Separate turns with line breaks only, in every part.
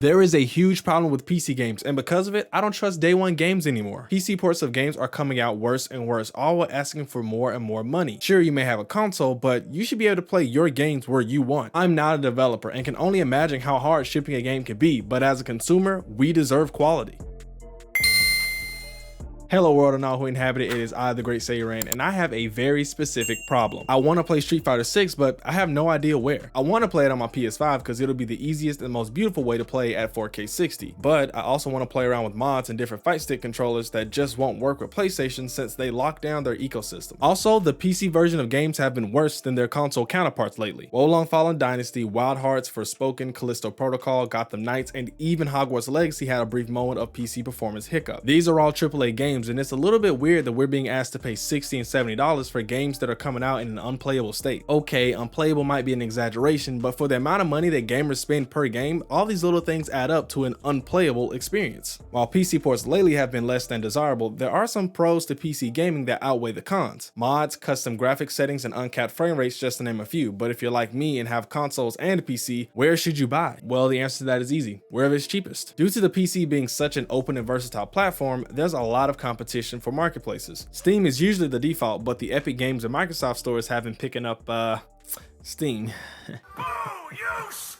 There is a huge problem with PC games, and because of it, I don't trust day one games anymore. PC ports of games are coming out worse and worse, all while asking for more and more money. Sure, you may have a console, but you should be able to play your games where you want. I'm not a developer and can only imagine how hard shipping a game can be, but as a consumer, we deserve quality. Hello world and all who inhabit it, it is I, the Great Saiyan, and I have a very specific problem. I want to play Street Fighter 6, but I have no idea where. I want to play it on my PS5 because it'll be the easiest and most beautiful way to play at 4K 60, but I also want to play around with mods and different fight stick controllers that just won't work with PlayStation since they lock down their ecosystem. Also, the PC version of games have been worse than their console counterparts lately. Wolong Fallen Dynasty, Wild Hearts, Forspoken, Callisto Protocol, Gotham Knights, and even Hogwarts Legacy had a brief moment of PC performance hiccup. These are all AAA games, and it's a little bit weird that we're being asked to pay $60 and $70 for games that are coming out in an unplayable state. Okay, unplayable might be an exaggeration, but for the amount of money that gamers spend per game, all these little things add up to an unplayable experience. While PC ports lately have been less than desirable, there are some pros to PC gaming that outweigh the cons. Mods, custom graphics settings, and uncapped frame rates, just to name a few. But if you're like me and have consoles and a PC, where should you buy? Well, the answer to that is easy: wherever it's cheapest. Due to the PC being such an open and versatile platform, there's a lot of competition for marketplaces. Steam is usually the default, but the Epic Games and Microsoft stores have been picking up Steam.
Oh, you stink!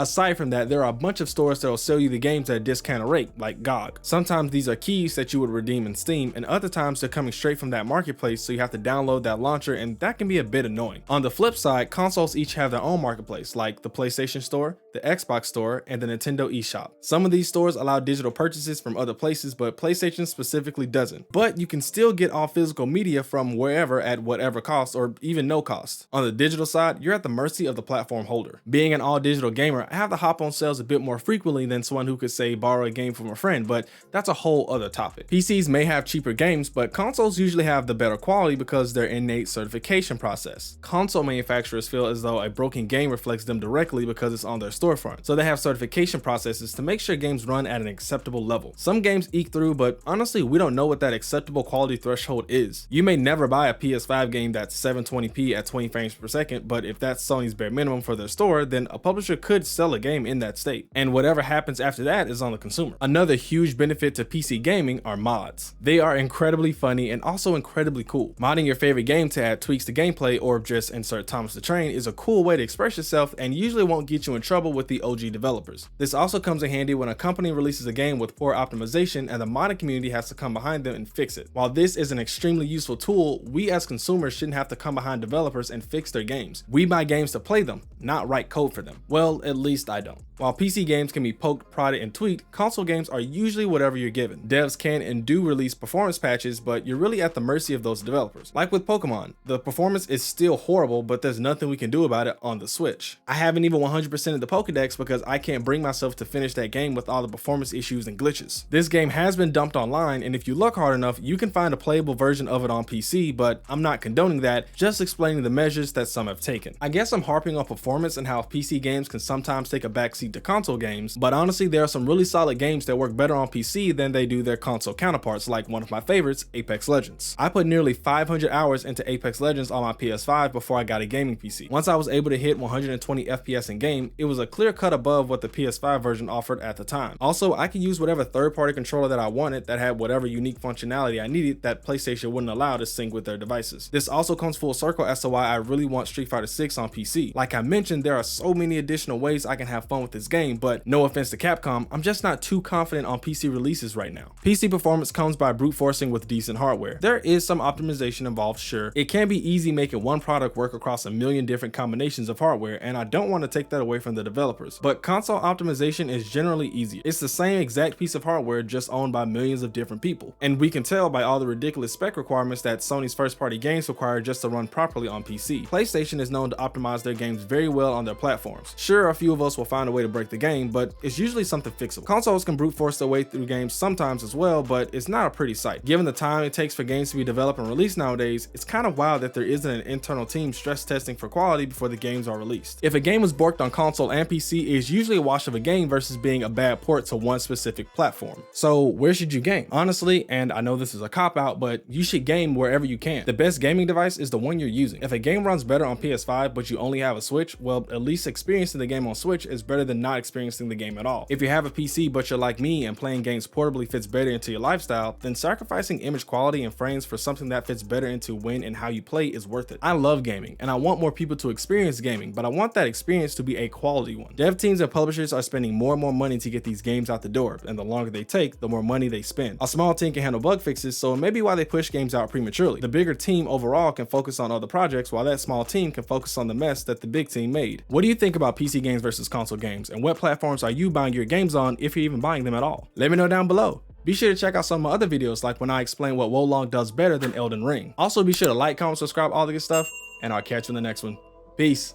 Aside from that, there are a bunch of stores that will sell you the games at a discounted rate, like GOG. Sometimes these are keys that you would redeem in Steam, and other times they're coming straight from that marketplace, so you have to download that launcher, and that can be a bit annoying. On the flip side, consoles each have their own marketplace, like the PlayStation Store, the Xbox Store, and the Nintendo eShop. Some of these stores allow digital purchases from other places, but PlayStation specifically doesn't. But you can still get all physical media from wherever at whatever cost, or even no cost. On the digital side, you're at the mercy of the platform holder. Being an all-digital gamer, I have to hop on sales a bit more frequently than someone who could, say, borrow a game from a friend, but that's a whole other topic. PCs may have cheaper games, but consoles usually have the better quality because their innate certification process. Console manufacturers feel as though a broken game reflects them directly because it's on their storefront, so they have certification processes to make sure games run at an acceptable level. Some games eke through, but honestly, we don't know what that acceptable quality threshold is. You may never buy a PS5 game that's 720p at 20 frames per second, but if that's Sony's bare minimum for their store, then a publisher could sell a game in that state, and whatever happens after that is on the consumer. Another huge benefit to PC gaming are mods. They are incredibly funny and also incredibly cool. Modding your favorite game to add tweaks to gameplay or just insert Thomas the Train is a cool way to express yourself and usually won't get you in trouble with the OG developers. This also comes in handy when a company releases a game with poor optimization and the modding community has to come behind them and fix it. While this is an extremely useful tool, we as consumers shouldn't have to come behind developers and fix their games. We buy games to play them, not write code for them. Well, at least I don't. While PC games can be poked, prodded, and tweaked, console games are usually whatever you're given. Devs can and do release performance patches, but you're really at the mercy of those developers. Like with Pokemon, the performance is still horrible, but there's nothing we can do about it on the Switch. I haven't even 100%ed the Pokedex because I can't bring myself to finish that game with all the performance issues and glitches. This game has been dumped online, and if you look hard enough, you can find a playable version of it on PC, but I'm not condoning that, just explaining the measures that some have taken. I guess I'm harping on performance and how PC games can sometimes take a backseat to console games, but honestly there are some really solid games that work better on PC than they do their console counterparts, like one of my favorites, Apex Legends. I put nearly 500 hours into Apex Legends on my PS5 before I got a gaming PC. Once I was able to hit 120 FPS in game, it was a clear cut above what the PS5 version offered at the time. Also, I could use whatever third-party controller that I wanted that had whatever unique functionality I needed that PlayStation wouldn't allow to sync with their devices. This also comes full circle as to why I really want Street Fighter 6 on PC. Like I mentioned, there are so many additional ways I can have fun with this game, but no offense to Capcom, I'm just not too confident on PC releases right now. PC performance comes by brute forcing with decent hardware. There is some optimization involved, sure. It can be easy making one product work across a million different combinations of hardware, and I don't want to take that away from the developers, but console optimization is generally easier. It's the same exact piece of hardware just owned by millions of different people, and we can tell by all the ridiculous spec requirements that Sony's first-party games require just to run properly on PC. PlayStation is known to optimize their games very well on their platforms. Sure, a few of us will find a way to break the game, but it's usually something fixable. Consoles can brute force their way through games sometimes as well, but it's not a pretty sight. Given the time it takes for games to be developed and released nowadays, it's kind of wild that there isn't an internal team stress testing for quality before the games are released. If a game was borked on console and PC, it's usually a wash of a game versus being a bad port to one specific platform. So where should you game? Honestly, and I know this is a cop-out, but you should game wherever you can. The best gaming device is the one you're using. If a game runs better on PS5 but you only have a Switch, well, at least experiencing the game on Switch is better than not experiencing the game at all. If you have a PC but you're like me and playing games portably fits better into your lifestyle, then sacrificing image quality and frames for something that fits better into when and how you play is worth it. I love gaming and I want more people to experience gaming, but I want that experience to be a quality one. Dev teams and publishers are spending more and more money to get these games out the door, and the longer they take, the more money they spend. A small team can handle bug fixes, so it may be why they push games out prematurely. The bigger team overall can focus on other projects, while that small team can focus on the mess that the big team made. What do you think about PC games versus console games, and what platforms are you buying your games on, if you're even buying them at all? Let me know down below. Be sure to check out some of my other videos, like when I explain what Wo Long does better than Elden Ring. Also be sure to like, comment, subscribe, all the good stuff, and I'll catch you in the next one. Peace.